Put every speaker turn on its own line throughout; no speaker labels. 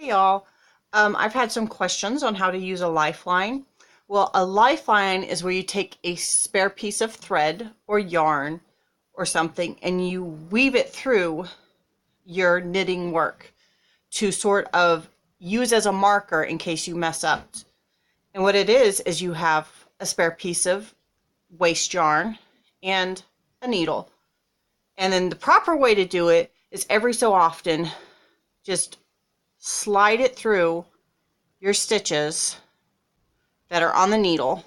Hey y'all, I've had some questions on how to use a lifeline. Well, a lifeline is where you take a spare piece of thread or yarn or something and you weave it through your knitting work to sort of use as a marker in case you mess up. And what it is you have a spare piece of waste yarn and a needle. And then the proper way to do it is every so often just slide it through your stitches that are on the needle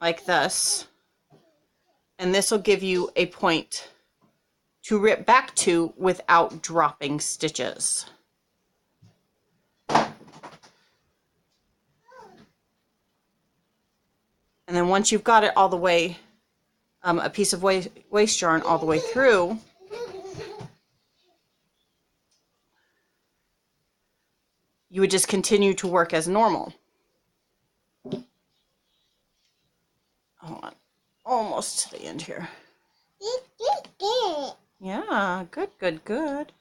like this, and this will give you a point to rip back to without dropping stitches. And then once you've got it all the way, a piece of waste yarn all the way through, you would just continue to work as normal. Hold on, almost to the end here. Yeah, good, good, good.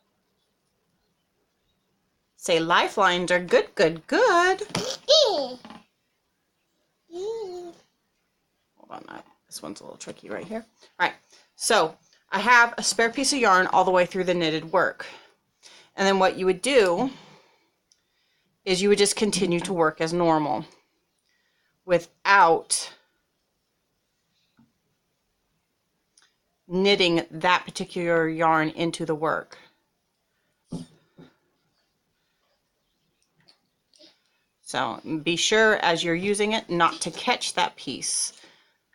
Say lifelines are good, good, good. Hold on, this one's a little tricky right here. All right, so I have a spare piece of yarn all the way through the knitted work. And then what you would do is you would just continue to work as normal without knitting that particular yarn into the work. So be sure as you're using it not to catch that piece,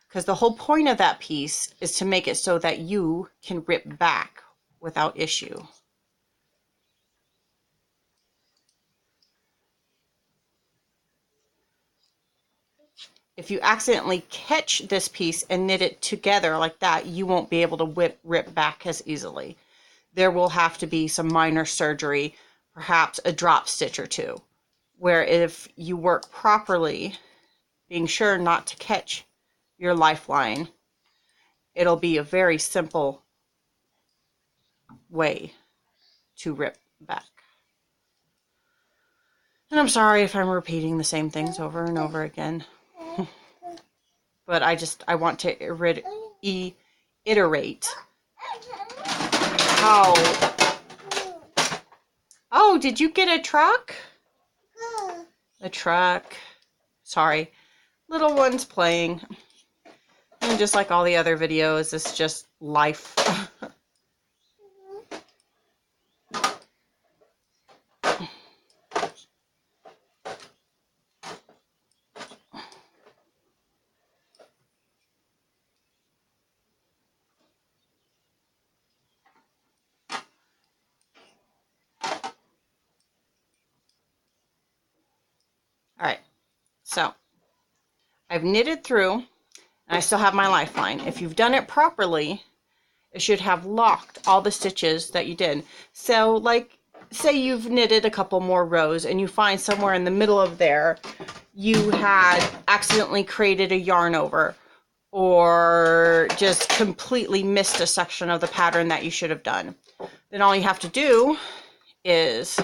because the whole point of that piece is to make it so that you can rip back without issue. If you accidentally catch this piece and knit it together like that, you won't be able to rip back as easily. There will have to be some minor surgery, perhaps a drop stitch or two, where if you work properly, being sure not to catch your lifeline, it'll be a very simple way to rip back. And I'm sorry if I'm repeating the same things over and over again. But I want to iterate how... Oh, did you get a truck? A truck. Sorry. Little one's playing. And just like all the other videos, it's just life. Alright, so I've knitted through, and I still have my lifeline. If you've done it properly, it should have locked all the stitches that you did. So, like, say you've knitted a couple more rows, and you find somewhere in the middle of there, you had accidentally created a yarn over, or just completely missed a section of the pattern that you should have done. Then all you have to do is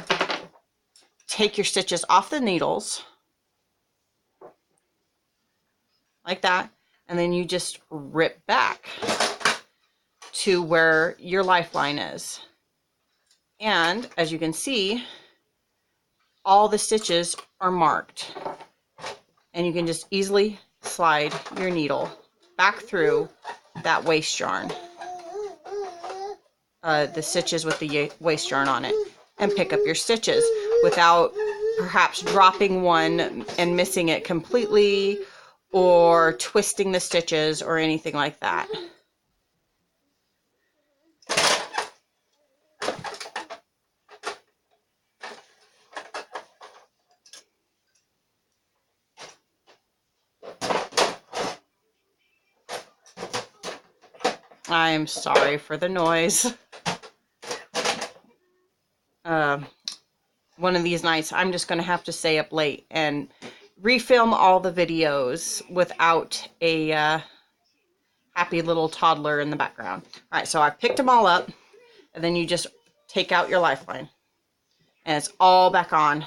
take your stitches off the needles, like that, and then you just rip back to where your lifeline is. And as you can see, all the stitches are marked, and you can just easily slide your needle back through that waste yarn, the stitches with the waste yarn on it, and pick up your stitches without perhaps dropping one and missing it completely, or twisting the stitches or anything like that. I'm sorry for the noise. One of these nights I'm just going to have to stay up late and refilm all the videos without having happy little toddler in the background. All right, so I picked them all up, and then you just take out your lifeline, and it's all back on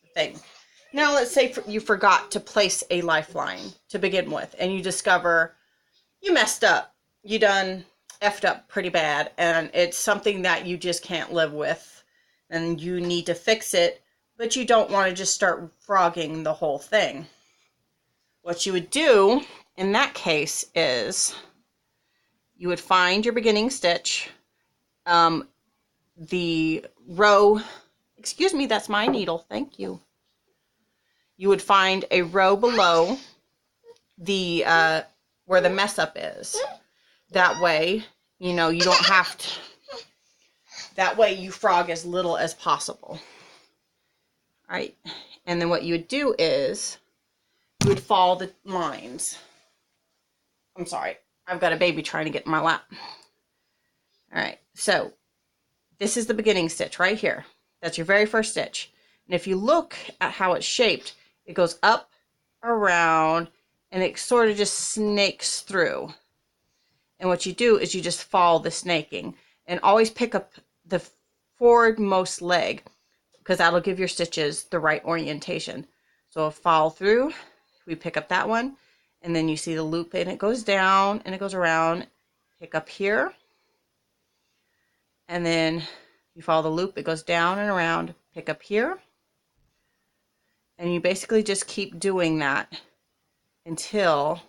the thing. Now, let's say you forgot to place a lifeline to begin with, and you discover you messed up. You done effed up pretty bad, and it's something that you just can't live with, and you need to fix it, but you don't want to just start frogging the whole thing. What you would do in that case is you would find your beginning stitch, the row, excuse me, that's my needle, thank you. You would find a row below the where the mess up is. That way, you know, you don't have to, that way you frog as little as possible. All right, and then what you would do is you would follow the lines. I'm sorry, I've got a baby trying to get in my lap. All right, so this is the beginning stitch right here. That's your very first stitch. And if you look at how it's shaped, it goes up, around, and it sort of just snakes through. And what you do is you just follow the snaking and always pick up the forwardmost leg, because that'll give your stitches the right orientation. So follow through, we pick up that one, and then you see the loop, and it goes down and it goes around. Pick up here, and then you follow the loop, it goes down and around. Pick up here, and you basically just keep doing that until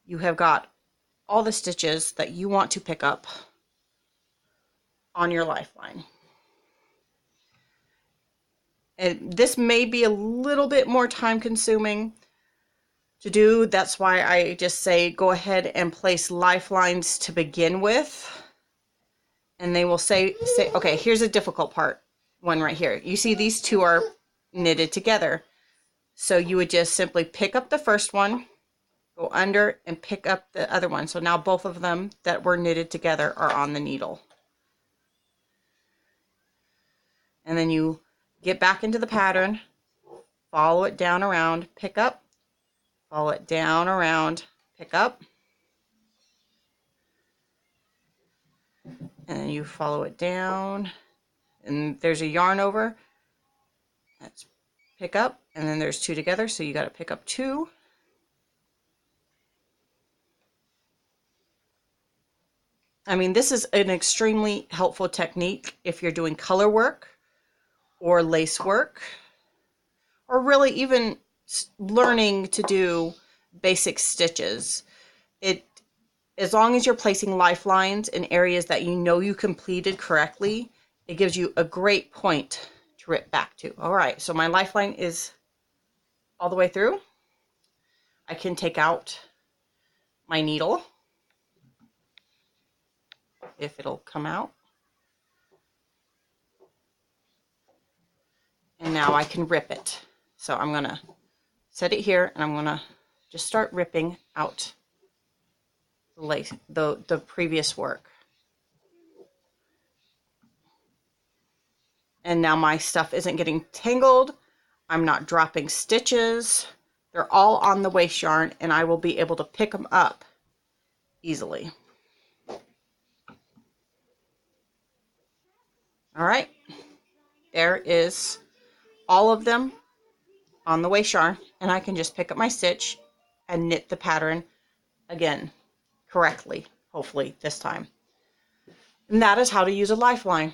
you have got all the stitches that you want to pick up on your lifeline. And this may be a little bit more time consuming to do. That's why I just say go ahead and place lifelines to begin with. And they will say, okay, here's a difficult part, one right here. You see these two are knitted together. So you would just simply pick up the first one, go under, and pick up the other one. So now both of them that were knitted together are on the needle. And then you get back into the pattern, follow it down around, pick up, follow it down around, pick up, and then you follow it down, and there's a yarn over. That's pick up, and then there's two together, so you got to pick up two. I mean, this is an extremely helpful technique if you're doing color work or lace work, or really even learning to do basic stitches. As long as you're placing lifelines in areas that you know you completed correctly, it gives you a great point to rip back to. All right, so my lifeline is all the way through. I can take out my needle if it'll come out. And now I can rip it. So I'm gonna set it here, and I'm gonna just start ripping out the lace, the previous work. And now my stuff isn't getting tangled. I'm not dropping stitches. They're all on the waste yarn, and I will be able to pick them up easily. All right, there is all of them on the waste yarn, and I can just pick up my stitch and knit the pattern again correctly, hopefully this time. And that is how to use a lifeline.